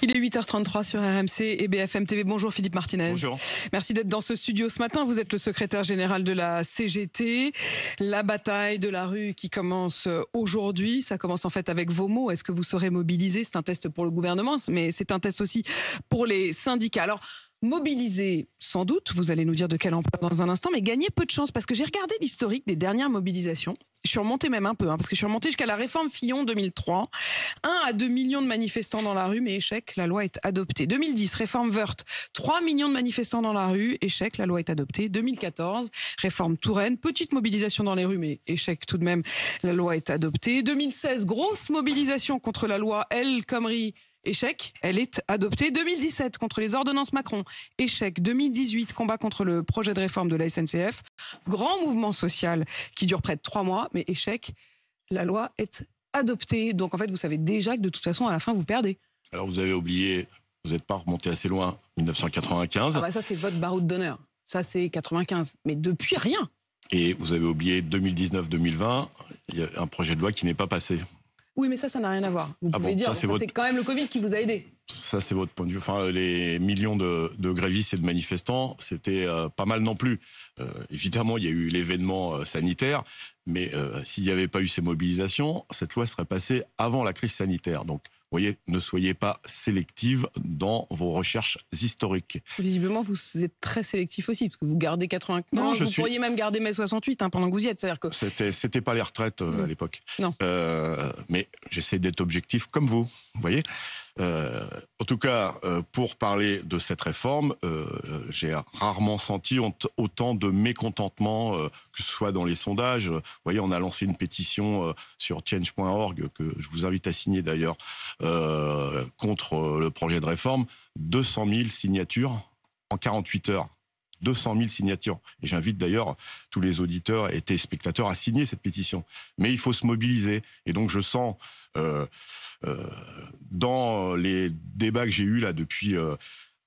Il est 8h33 sur RMC et BFM TV. Bonjour Philippe Martinez. Bonjour. Merci d'être dans ce studio ce matin. Vous êtes le secrétaire général de la CGT. La bataille de la rue qui commence aujourd'hui. Ça commence en fait avec vos mots. Est-ce que vous serez mobilisés? C'est un test pour le gouvernement, mais c'est un test aussi pour les syndicats. Alors, mobiliser, sans doute, vous allez nous dire de quelle ampleur dans un instant, mais gagner peu de chance, parce que j'ai regardé l'historique des dernières mobilisations. Je suis remontée même un peu, parce que je suis remontée jusqu'à la réforme Fillon 2003. 1 à 2 millions de manifestants dans la rue, mais échec, la loi est adoptée. 2010, réforme Woerth, 3 millions de manifestants dans la rue, échec, la loi est adoptée. 2014, réforme Touraine, petite mobilisation dans les rues, mais échec tout de même, la loi est adoptée. 2016, grosse mobilisation contre la loi El Khomri, échec, elle est adoptée. 2017, contre les ordonnances Macron, échec. 2018, combat contre le projet de réforme de la SNCF. Grand mouvement social qui dure près de 3 mois, mais échec, la loi est adoptée. Donc en fait, vous savez déjà que de toute façon, à la fin, vous perdez. Alors vous avez oublié, vous n'êtes pas remonté assez loin, 1995. Ah bah ça, c'est votre baroud d'honneur. Ça, c'est 95. Mais depuis, rien. Et vous avez oublié 2019-2020, il y a un projet de loi qui n'est pas passé. Oui, mais ça n'a rien à voir. Vous pouvez dire, c'est quand même le Covid qui vous a aidé. Ça, c'est votre point de vue. Enfin, les millions de grévistes et de manifestants, c'était pas mal non plus. Évidemment, il y a eu l'événement sanitaire, mais s'il n'y avait pas eu ces mobilisations, cette loi serait passée avant la crise sanitaire. Donc, vous voyez, ne soyez pas sélective dans vos recherches historiques. Visiblement, vous êtes très sélectif aussi, parce que vous gardez 80... Non, vous pourriez même garder mai 68 pendant que vous y êtes. C'est-à-dire que... C'était pas les retraites à l'époque. Non. Mais j'essaie d'être objectif comme vous voyez. En tout cas, pour parler de cette réforme, j'ai rarement senti autant de mécontentement, que ce soit dans les sondages. Vous voyez, on a lancé une pétition sur change.org, que je vous invite à signer d'ailleurs, contre le projet de réforme. 200 000 signatures en 48 heures. 200 000 signatures. Et j'invite d'ailleurs tous les auditeurs et téléspectateurs à signer cette pétition. Mais il faut se mobiliser. Et donc je sens dans les débats que j'ai eus là depuis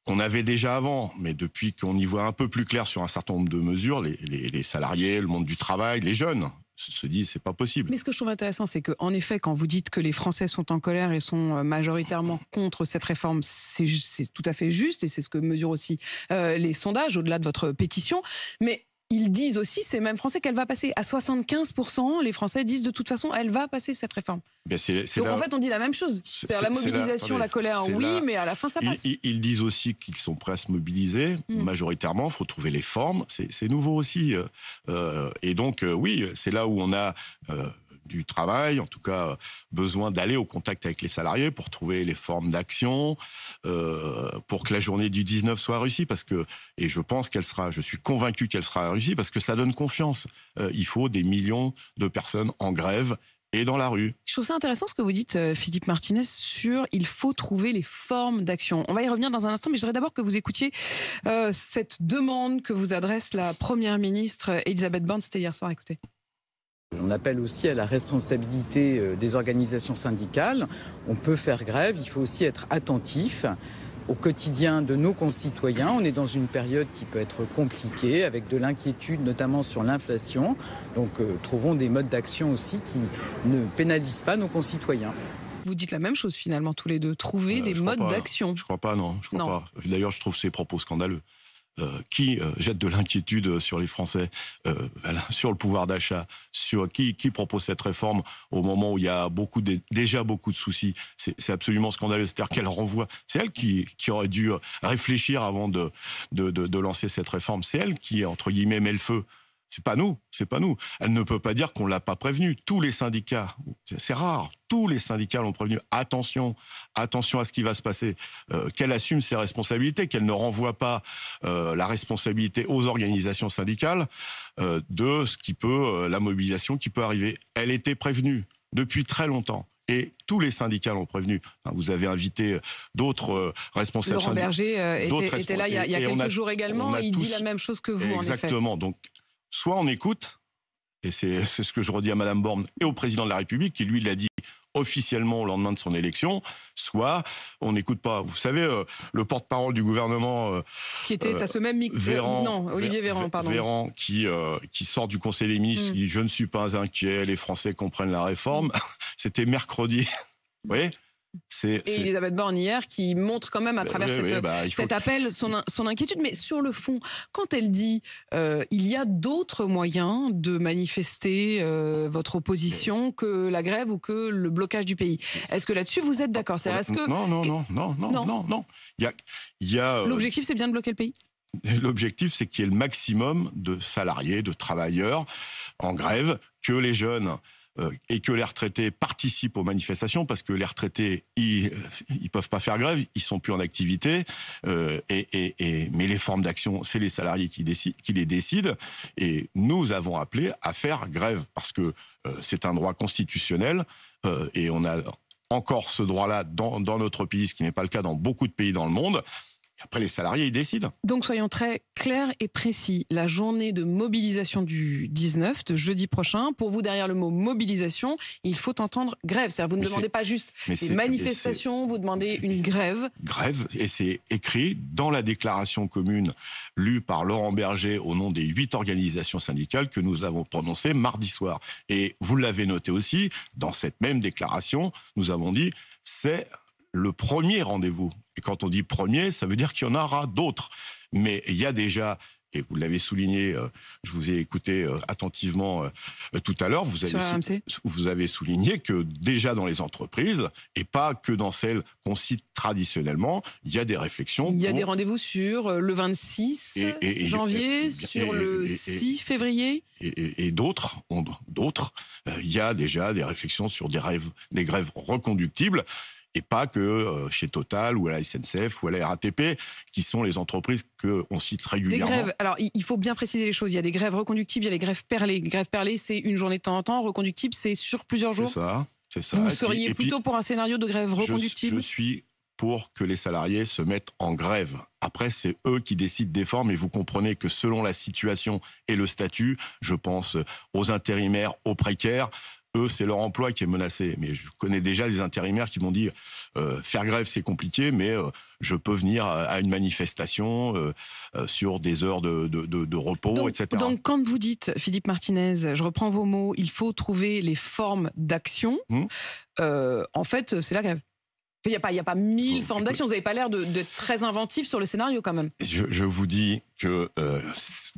qu'on avait déjà avant, mais depuis qu'on y voit un peu plus clair sur un certain nombre de mesures, les salariés, le monde du travail, les jeunes se disent c'est pas possible. Mais ce que je trouve intéressant, c'est qu'en effet, quand vous dites que les Français sont en colère et sont majoritairement contre cette réforme, c'est tout à fait juste, et c'est ce que mesurent aussi les sondages, au-delà de votre pétition. Mais ils disent aussi, ces mêmes Français, qu'elle va passer à 75%. Les Français disent de toute façon, elle va passer cette réforme. Ben donc en fait, on dit la même chose. C'est la mobilisation, la colère, oui, mais à la fin, ça passe. Ils disent aussi qu'ils sont prêts à se mobiliser, majoritairement. Il faut trouver les formes. C'est nouveau aussi. Et donc, oui, c'est là où on a... du travail, en tout cas besoin d'aller au contact avec les salariés pour trouver les formes d'action, pour que la journée du 19 soit réussie, parce que, et je pense qu'elle sera, je suis convaincu qu'elle sera réussie, parce que ça donne confiance. Il faut des millions de personnes en grève et dans la rue. Je trouve ça intéressant ce que vous dites, Philippe Martinez, sur il faut trouver les formes d'action. On va y revenir dans un instant, mais je voudrais d'abord que vous écoutiez cette demande que vous adresse la Première ministre Elisabeth Borne. C'était hier soir, écoutez. On appelle aussi à la responsabilité des organisations syndicales. On peut faire grève, il faut aussi être attentif au quotidien de nos concitoyens. On est dans une période qui peut être compliquée, avec de l'inquiétude, notamment sur l'inflation. Donc trouvons des modes d'action aussi qui ne pénalisent pas nos concitoyens. Vous dites la même chose finalement tous les deux, trouver des modes d'action. Je crois pas, non. Je crois pas. D'ailleurs, je trouve ces propos scandaleux. Qui jette de l'inquiétude sur les Français, sur le pouvoir d'achat, sur qui propose cette réforme au moment où il y a déjà beaucoup de soucis. C'est absolument scandaleux. C'est-à-dire qu'elle renvoie. C'est elle qui aurait dû réfléchir avant de lancer cette réforme. C'est elle qui, entre guillemets, met le feu. C'est pas nous. Elle ne peut pas dire qu'on l'a pas prévenu. Tous les syndicats, c'est rare, tous les syndicats l'ont prévenu. Attention à ce qui va se passer. Qu'elle assume ses responsabilités, qu'elle ne renvoie pas la responsabilité aux organisations syndicales de ce qui peut, la mobilisation qui peut arriver. Elle était prévenue depuis très longtemps. Et tous les syndicats l'ont prévenu. Vous avez invité d'autres responsables syndicaux. Laurent Berger était là il y a quelques jours également. Il dit la même chose que vous, en effet. Exactement. Donc, soit on écoute, et c'est ce que je redis à Madame Borne et au président de la République, qui lui l'a dit officiellement au lendemain de son élection, soit on n'écoute pas. Vous savez, le porte-parole du gouvernement... qui était à ce même micro... Olivier Véran, pardon. Véran, qui sort du Conseil des ministres, qui dit « Je ne suis pas inquiet, les Français comprennent la réforme ». C'était mercredi. Vous voyez ? Et Elisabeth Borne hier qui montre quand même à travers cet appel son inquiétude. Mais sur le fond, quand elle dit il y a d'autres moyens de manifester votre opposition que la grève ou que le blocage du pays, est-ce que là-dessus vous êtes d'accord? Non. L'objectif, c'est bien de bloquer le pays? L'objectif, c'est qu'il y ait le maximum de salariés, de travailleurs en grève, que les jeunes et que les retraités participent aux manifestations, parce que les retraités, ils peuvent pas faire grève, ils sont plus en activité, mais les formes d'action, c'est les salariés qui les décident, et nous avons appelé à faire grève, parce que c'est un droit constitutionnel, et on a encore ce droit-là dans notre pays, ce qui n'est pas le cas dans beaucoup de pays dans le monde. Après, les salariés, ils décident. Donc, soyons très clairs et précis. La journée de mobilisation du 19, de jeudi prochain, pour vous, derrière le mot mobilisation, il faut entendre grève. C'est-à-dire, vous ne demandez pas juste des manifestations, vous demandez une grève. Grève, et c'est écrit dans la déclaration commune lue par Laurent Berger au nom des 8 organisations syndicales que nous avons prononcées mardi soir. Et vous l'avez noté aussi, dans cette même déclaration, nous avons dit, c'est le premier rendez-vous. Et quand on dit premier, ça veut dire qu'il y en aura d'autres. Mais il y a déjà, et vous l'avez souligné, je vous ai écouté attentivement tout à l'heure, vous avez souligné que déjà dans les entreprises, et pas que dans celles qu'on cite traditionnellement, il y a des réflexions. Il y a des rendez-vous sur le 26 janvier, sur le 6 février. Et d'autres, il y a déjà des réflexions sur des grèves reconductibles. Et pas que chez Total ou à la SNCF ou à la RATP, qui sont les entreprises qu'on cite régulièrement. Des grèves, alors il faut bien préciser les choses. Il y a des grèves reconductibles, il y a les grèves perlées. Les grèves perlées, c'est une journée de temps en temps. Reconductible, c'est sur plusieurs jours. C'est ça. Vous seriez plutôt pour un scénario de grève reconductible? Je suis pour que les salariés se mettent en grève. Après, c'est eux qui décident des formes, et vous comprenez que selon la situation et le statut, je pense aux intérimaires, aux précaires, eux, c'est leur emploi qui est menacé. Mais je connais déjà des intérimaires qui m'ont dit faire grève, c'est compliqué, mais je peux venir à une manifestation sur des heures de repos, etc. Donc, quand vous dites, Philippe Martinez, je reprends vos mots, il faut trouver les formes d'action, en fait, c'est la grève. Il n'y a pas 1000 formes d'action. Vous n'avez pas l'air d'être très inventif sur le scénario quand même. Je vous dis que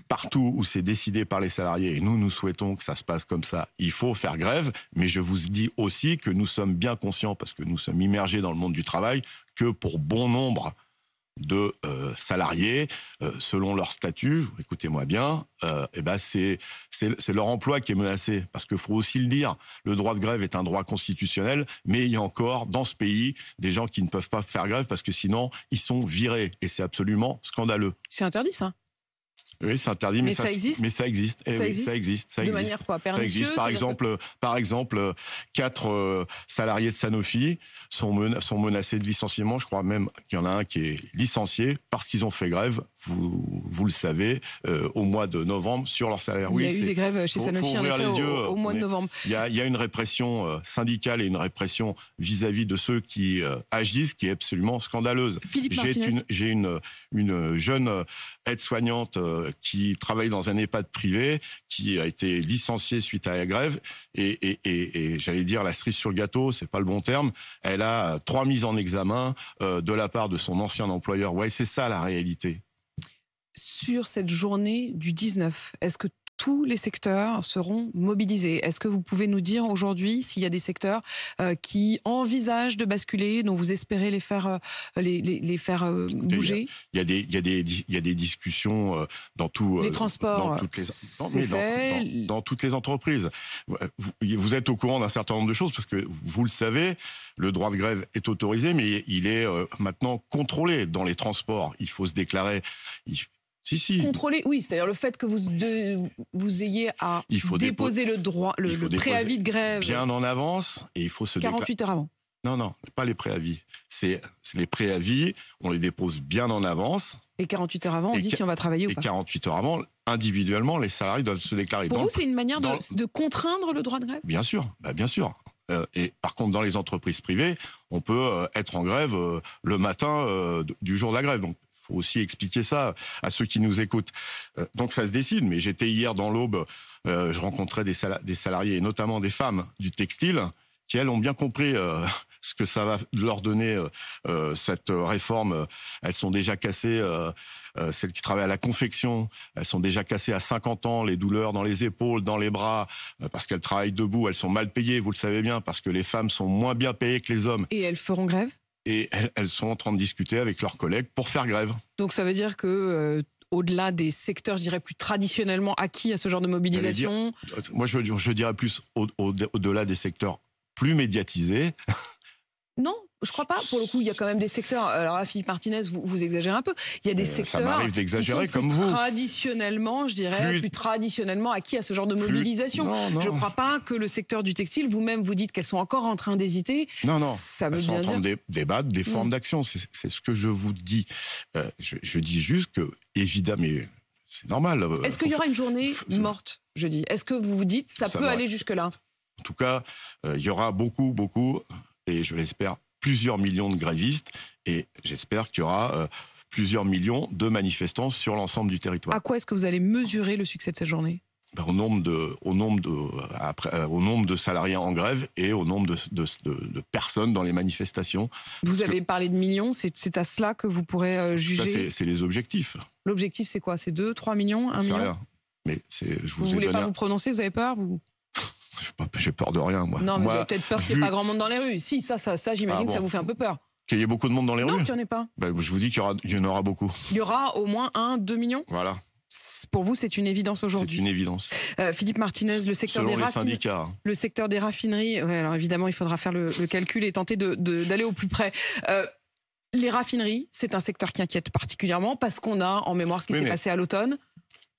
partout où c'est décidé par les salariés, et nous souhaitons que ça se passe comme ça, il faut faire grève. Mais je vous dis aussi que nous sommes bien conscients, parce que nous sommes immergés dans le monde du travail, que pour bon nombre de salariés, selon leur statut, écoutez-moi bien, c'est leur emploi qui est menacé. Parce qu'il faut aussi le dire, le droit de grève est un droit constitutionnel, mais il y a encore dans ce pays des gens qui ne peuvent pas faire grève parce que sinon ils sont virés. Et c'est absolument scandaleux. C'est interdit, ça? Oui, c'est interdit, mais ça existe. Mais ça existe. Ça existe. De manière quoi? Pernicieuse? Ça existe. Par exemple, 4 salariés de Sanofi sont menacés de licenciement. Je crois même qu'il y en a un qui est licencié parce qu'ils ont fait grève. Vous le savez, au mois de novembre sur leur salaire. Il y a eu des grèves chez Sanofi au mois de novembre. Il y a une répression syndicale et une répression vis-à-vis de ceux qui agissent qui est absolument scandaleuse. J'ai une jeune aide-soignante qui travaille dans un EHPAD privé, qui a été licenciée suite à la grève, et j'allais dire la cerise sur le gâteau, c'est pas le bon terme, elle a 3 mises en examen de la part de son ancien employeur. Ouais, c'est ça la réalité. Sur cette journée du 19, est-ce que tous les secteurs seront mobilisés? Est-ce que vous pouvez nous dire aujourd'hui s'il y a des secteurs qui envisagent de basculer, dont vous espérez les faire bouger? Il y a des discussions dans tout les transports, dans toutes les entreprises. Vous êtes au courant d'un certain nombre de choses parce que vous le savez, le droit de grève est autorisé, mais il est maintenant contrôlé dans les transports. Il faut se déclarer. Si. Contrôler, oui, c'est-à-dire le fait que vous ayez à déposer le préavis de grève bien en avance, et il faut se 48 heures avant. Non, pas les préavis. C'est les préavis, on les dépose bien en avance. Et 48 heures avant, on dit si on va travailler ou pas. Et 48 heures avant, individuellement, les salariés doivent se déclarer. Pour vous, c'est une manière de contraindre le droit de grève? Bien sûr, bien sûr. Et par contre, dans les entreprises privées, on peut être en grève le matin du jour de la grève. Donc, il faut aussi expliquer ça à ceux qui nous écoutent. Donc ça se décide, mais j'étais hier dans l'Aube, je rencontrais des salariés, et notamment des femmes du textile, qui elles ont bien compris ce que ça va leur donner, cette réforme. Elles sont déjà cassées, celles qui travaillent à la confection, elles sont déjà cassées à 50 ans, les douleurs dans les épaules, dans les bras, parce qu'elles travaillent debout, elles sont mal payées, vous le savez bien, parce que les femmes sont moins bien payées que les hommes. Et elles feront grève? Et elles sont en train de discuter avec leurs collègues pour faire grève. Donc ça veut dire que au-delà des secteurs, je dirais, plus traditionnellement acquis à ce genre de mobilisation... Moi, je dirais plus au-delà des secteurs plus médiatisés. Non, je crois pas. Pour le coup, il y a quand même des secteurs... Alors là, Philippe Martinez, vous exagérez un peu. Il y a des secteurs... Ça m'arrive d'exagérer comme vous. Traditionnellement, je dirais, plus traditionnellement acquis à ce genre de mobilisation. Non. Je ne crois pas que le secteur du textile, vous-même, vous dites qu'elles sont encore en train d'hésiter. Non. Ça veut elles sont bien en train dire... de débattre des formes d'action. C'est ce que je vous dis. Je dis juste que, évidemment, mais c'est normal. Est-ce qu'il y aura une journée morte, je dis? Est-ce que vous vous dites ça peut aller jusque-là? En tout cas, il y aura beaucoup, et je l'espère, plusieurs millions de grévistes, et j'espère qu'il y aura plusieurs millions de manifestants sur l'ensemble du territoire. À quoi est-ce que vous allez mesurer le succès de cette journée? Au nombre de salariés en grève et au nombre de personnes dans les manifestations. Vous avez parlé de millions, c'est à cela que vous pourrez juger? C'est les objectifs. L'objectif, c'est quoi? C'est 2, 3 millions, 1 million? Rien. Mais vous voulez pas vous prononcer? Vous avez peur? J'ai peur de rien, moi. Non, mais vous avez peut-être peur qu'il n'y ait pas grand monde dans les rues. Si, ça j'imagine que ça vous fait un peu peur. Qu'il y ait beaucoup de monde dans les rues? Non, qu'il n'y en ait pas. Je vous dis qu'il y en aura beaucoup. Il y aura au moins 1, 2 millions? Voilà. Pour vous, c'est une évidence aujourd'hui? C'est une évidence. Philippe Martinez, le secteur Selon des les syndicats. Le secteur des raffineries, alors évidemment, il faudra faire le calcul et tenter d'aller au plus près. Les raffineries, c'est un secteur qui inquiète particulièrement parce qu'on a en mémoire ce qui s'est passé à l'automne.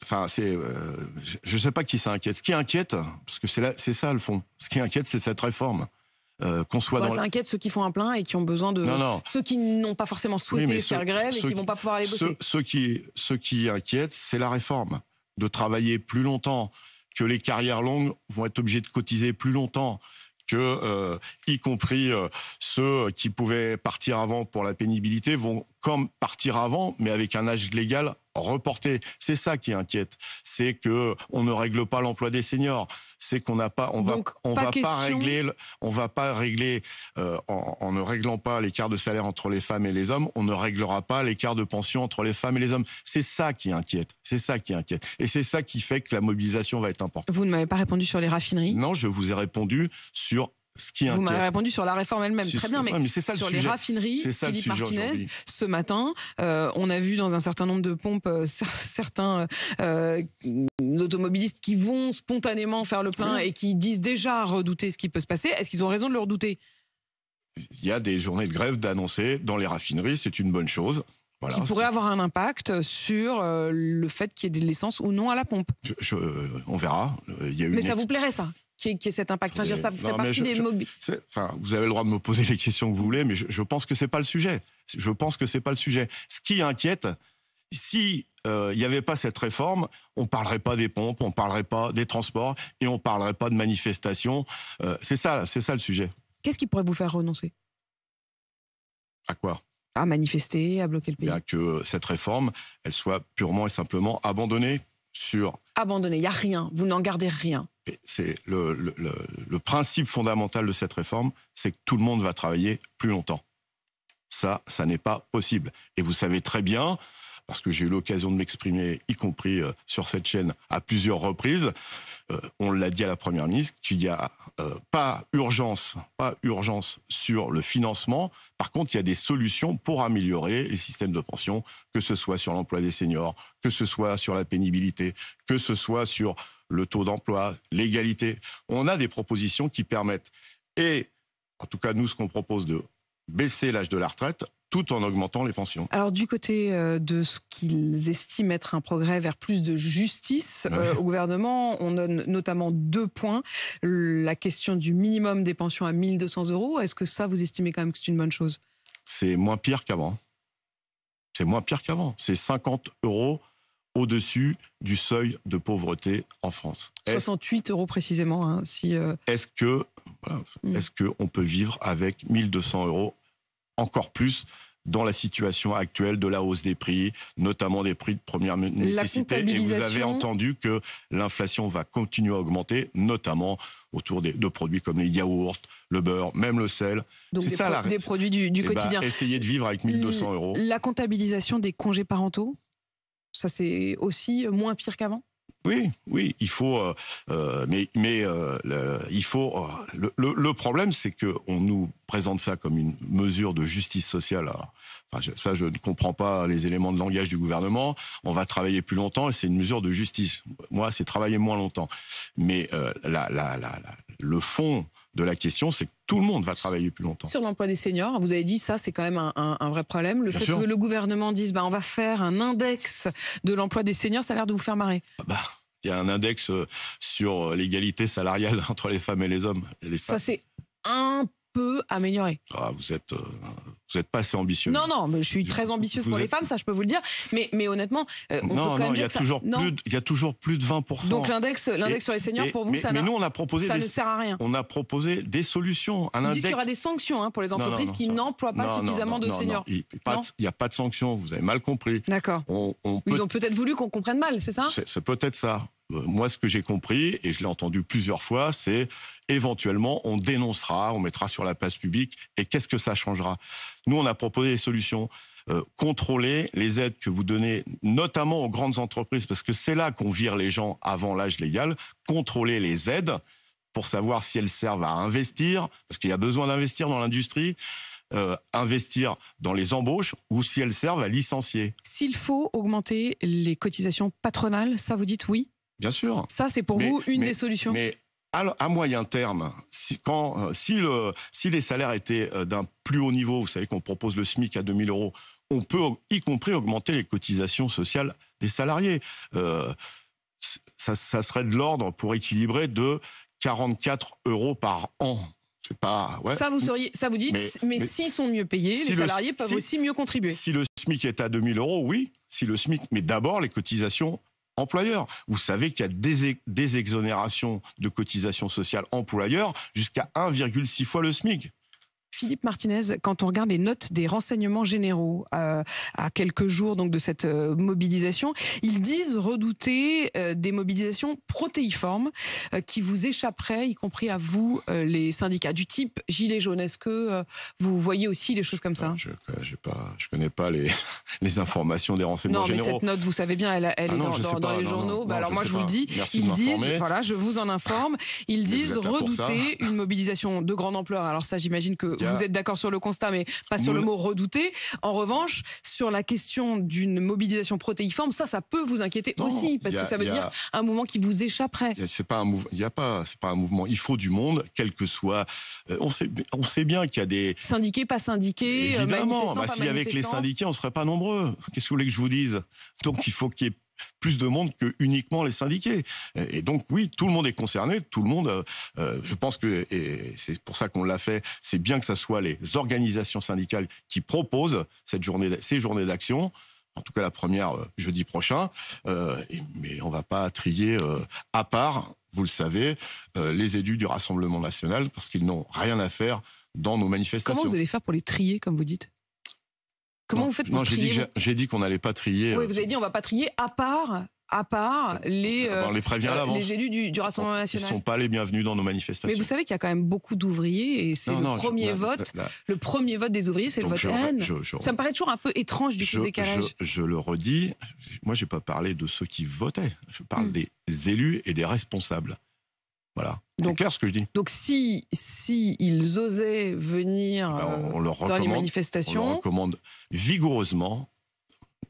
Enfin, je ne sais pas qui ça inquiète. Ce qui inquiète, parce que c'est ça le fond. Ce qui inquiète, c'est cette réforme. Ça inquiète ceux qui font un plein et qui ont besoin de... Non. Ceux qui n'ont pas forcément souhaité faire grève et qui ne vont pas pouvoir aller bosser. Ceux qui inquiètent, c'est la réforme. De travailler plus longtemps, que les carrières longues vont être obligées de cotiser plus longtemps, que, y compris ceux qui pouvaient partir avant pour la pénibilité, vont comme partir avant, mais avec un âge légal reporté. C'est ça qui inquiète. C'est que on ne règle pas l'emploi des seniors. C'est qu'on n'a pas, on va pas régler en ne réglant pas l'écart de salaire entre les femmes et les hommes, on ne réglera pas l'écart de pension entre les femmes et les hommes. C'est ça qui inquiète. C'est ça qui inquiète. Et c'est ça qui fait que la mobilisation va être importante. Vous ne m'avez pas répondu sur les raffineries? Non, je vous ai répondu sur ce qui inquiète. Vous m'avez répondu sur la réforme elle-même, très bien, mais c'est ça sur le les sujet. raffineries, Ça Philippe Martinez, ce matin, on a vu dans un certain nombre de pompes certains automobilistes qui vont spontanément faire le plein et qui disent déjà redouter ce qui peut se passer. Est-ce qu'ils ont raison de le redouter? Il y a des journées de grève d'annoncer dans les raffineries, c'est une bonne chose. Voilà, qui pourrait avoir un impact sur le fait qu'il y ait de l'essence ou non à la pompe. On verra. Mais ça vous plairait, ça, qu'il y ait cet impact? Enfin, ça ferait partie des mobiles. Vous avez le droit de me poser les questions que vous voulez, mais je pense que c'est pas le sujet. Je pense que c'est pas le sujet. Ce qui inquiète, si il n'y avait pas cette réforme, on parlerait pas des pompes, on parlerait pas des transports et on parlerait pas de manifestations. C'est ça le sujet. Qu'est-ce qui pourrait vous faire renoncer? À quoi? À manifester, à bloquer le pays. Que cette réforme, elle soit purement et simplement abandonnée sur... Abandonnée, il n'y a rien, vous n'en gardez rien. C'est le principe fondamental de cette réforme, c'est que tout le monde va travailler plus longtemps. Ça n'est pas possible. Et vous savez très bien, parce que j'ai eu l'occasion de m'exprimer, y compris sur cette chaîne, à plusieurs reprises, on l'a dit à la Première ministre, qu'il n'y a pas urgence sur le financement. Par contre, il y a des solutions pour améliorer les systèmes de pension, que ce soit sur l'emploi des seniors, que ce soit sur la pénibilité, que ce soit sur le taux d'emploi, l'égalité. On a des propositions qui permettent, et en tout cas nous, ce qu'on propose, de baisser l'âge de la retraite, tout en augmentant les pensions. Alors du côté de ce qu'ils estiment être un progrès vers plus de justice au gouvernement, on donne notamment 2 points. La question du minimum des pensions à 1 200 €, est-ce que ça, vous estimez quand même que c'est une bonne chose? C'est moins pire qu'avant. C'est 50 € au-dessus du seuil de pauvreté en France. 68 € précisément. Hein, Est-ce qu'on peut vivre avec 1 200 € encore plus dans la situation actuelle de la hausse des prix, notamment des prix de première nécessité. Et vous avez entendu que l'inflation va continuer à augmenter, notamment autour de produits comme les yaourts, le beurre, même le sel. Donc des produits du quotidien. Essayez de vivre avec 1 200 €. La comptabilisation des congés parentaux, ça c'est aussi moins pire qu'avant ? Oui, il faut, il faut. Le problème, c'est que on nous présente ça comme une mesure de justice sociale. Alors, ça, je ne comprends pas les éléments de langage du gouvernement. On va travailler plus longtemps et c'est une mesure de justice. Moi, c'est travailler moins longtemps. Mais le fond de la question, c'est que tout le monde va travailler plus longtemps. Sur l'emploi des seniors, vous avez dit ça, c'est quand même un vrai problème. Le fait que le gouvernement dise on va faire un index de l'emploi des seniors, ça a l'air de vous faire marrer. Il y a un index sur l'égalité salariale entre les femmes et les hommes. Ça, c'est un peu amélioré. Vous êtes pas assez ambitieux. Non, mais je suis très ambitieuse pour les femmes, ça je peux vous le dire. Mais honnêtement, il y a toujours plus de 20%. Donc l'index sur les seniors, pour vous, ça ne sert à rien. On a proposé des solutions. Vous dites qu'il y aura des sanctions pour les entreprises qui n'emploient pas suffisamment de seniors. Il n'y a pas de sanctions, vous avez mal compris. D'accord. Ils ont peut-être voulu qu'on comprenne mal, c'est ça ? C'est peut-être ça. Moi, ce que j'ai compris, et je l'ai entendu plusieurs fois, c'est éventuellement, on dénoncera, on mettra sur la place publique, et qu'est-ce que ça changera ? Nous, on a proposé des solutions. Contrôler les aides que vous donnez, notamment aux grandes entreprises, parce que c'est là qu'on vire les gens avant l'âge légal. Contrôler les aides pour savoir si elles servent à investir, parce qu'il y a besoin d'investir dans l'industrie, investir dans les embauches, ou si elles servent à licencier. S'il faut augmenter les cotisations patronales, ça vous dites oui ? Bien sûr. Ça, c'est pour vous une des solutions. Mais à moyen terme, si les salaires étaient d'un plus haut niveau, vous savez qu'on propose le SMIC à 2 000 €, on peut y compris augmenter les cotisations sociales des salariés. Ça serait de l'ordre pour équilibrer de 44 € par an. C'est pas, Ça, vous dites, mais s'ils sont mieux payés, les salariés peuvent aussi mieux contribuer. Si le SMIC est à 2 000 €, oui. Si le SMIC, mais d'abord les cotisations employeurs. Vous savez qu'il y a des exonérations de cotisations sociales employeurs jusqu'à 1,6 fois le SMIC. Philippe Martinez, quand on regarde les notes des renseignements généraux à quelques jours donc de cette mobilisation, ils disent redouter des mobilisations protéiformes qui vous échapperaient, y compris à vous, les syndicats, du type Gilets jaunes. Est-ce que vous voyez aussi des choses comme ça ? Je connais pas les informations des renseignements généraux. Non, mais cette note, vous savez bien, elle est dans les journaux. Alors moi, je vous le dis, ils disent, voilà, je vous en informe, ils disent redouter une mobilisation de grande ampleur. Alors ça, j'imagine que vous êtes d'accord sur le constat, mais pas sur le mot redouter. En revanche, sur la question d'une mobilisation protéiforme, ça peut vous inquiéter aussi, parce que ça veut dire un mouvement qui vous échapperait. C'est pas un mouvement. C'est pas un mouvement. Il faut du monde, quel que soit. On sait bien qu'il y a des syndiqués, pas syndiqués. Évidemment, s'il y avait que les syndiqués, on serait pas nombreux. Qu'est-ce que vous voulez que je vous dise ? Donc il faut qu'il y ait plus de monde que uniquement les syndiqués. Et donc oui, tout le monde est concerné, tout le monde, je pense que, et c'est pour ça qu'on l'a fait, c'est bien que ce soit les organisations syndicales qui proposent ces journées d'action, en tout cas la première jeudi prochain, mais on ne va pas trier à part, vous le savez, les élus du Rassemblement national, parce qu'ils n'ont rien à faire dans nos manifestations. Comment vous allez faire pour les trier, comme vous dites ? Comment vous faites pour trier ? J'ai dit qu'on n'allait pas trier. Oui, vous avez dit on va pas trier à part les élus du Rassemblement national. Ils ne sont pas les bienvenus dans nos manifestations. Mais vous savez qu'il y a quand même beaucoup d'ouvriers et c'est le premier vote. Le premier vote des ouvriers, c'est le vote RN. Ça me paraît toujours un peu étrange du coup ce décalage. Je le redis, moi je n'ai pas parlé de ceux qui votaient. Je parle des élus et des responsables. Voilà, c'est clair ce que je dis. Donc si ils osaient venir dans les manifestations... On leur recommande vigoureusement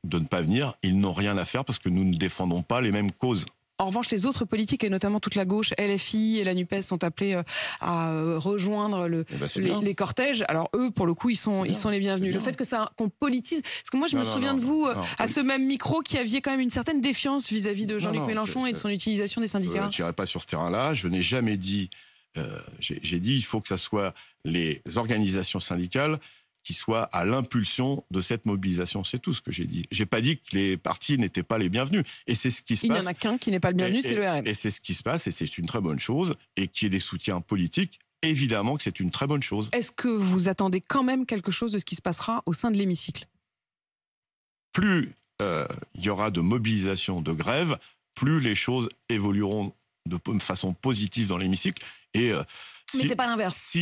de ne pas venir. Ils n'ont rien à faire parce que nous ne défendons pas les mêmes causes. En revanche, les autres politiques, et notamment toute la gauche, LFI et la NUPES, sont appelés à rejoindre les cortèges. Alors eux, pour le coup, ils sont les bienvenus. Le fait qu'on politise... Parce que moi, je me souviens de vous, à ce même micro, qui aviez quand même une certaine défiance vis-à-vis de Jean-Luc Mélenchon et de son utilisation des syndicats. Je n'irai pas sur ce terrain-là. Je n'ai jamais dit... j'ai dit il faut que ça soit les organisations syndicales qui soient à l'impulsion de cette mobilisation. C'est tout ce que j'ai dit. J'ai pas dit que les partis n'étaient pas les bienvenus. Et c'est ce qui se passe. Il n'y en a qu'un qui n'est pas le bienvenu, c'est le RN. Et c'est ce qui se passe, et c'est une très bonne chose, et qu'il y ait des soutiens politiques, évidemment que c'est une très bonne chose. Est-ce que vous attendez quand même quelque chose de ce qui se passera au sein de l'hémicycle? Plus il y aura de mobilisation, de grève, plus les choses évolueront de façon positive dans l'hémicycle. Et mais c'est pas l'inverse.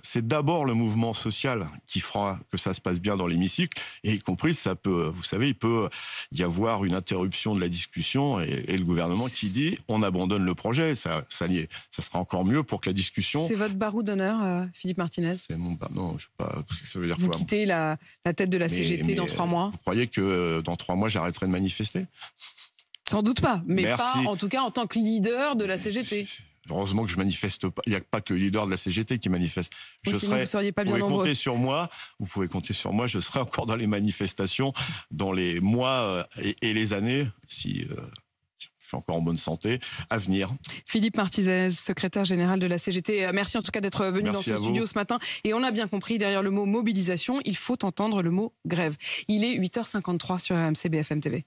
C'est d'abord le mouvement social qui fera que ça se passe bien dans l'hémicycle, et y compris, ça peut, vous savez, il peut y avoir une interruption de la discussion et le gouvernement qui dit on abandonne le projet. Ça sera encore mieux pour que la discussion. C'est votre barreau d'honneur, Philippe Martinez? C'est mon non, je sais pas. Ça veut dire vous quoi? quittez la tête de la CGT dans 3 mois? Vous croyez que dans 3 mois j'arrêterai de manifester? Sans doute pas, mais Merci. pas en tout cas en tant que leader de la CGT. Heureusement que je manifeste pas. Il n'y a pas que le leader de la CGT qui manifeste. Vous seriez pas bien vous pouvez nombreux. compter sur moi. Vous pouvez compter sur moi. Je serai encore dans les manifestations dans les mois et les années, si je suis encore en bonne santé, à venir. Philippe Martinez, secrétaire général de la CGT. Merci en tout cas d'être venu dans ce studio ce matin. Et on a bien compris, derrière le mot mobilisation, il faut entendre le mot grève. Il est 8h53 sur RMC BFM TV.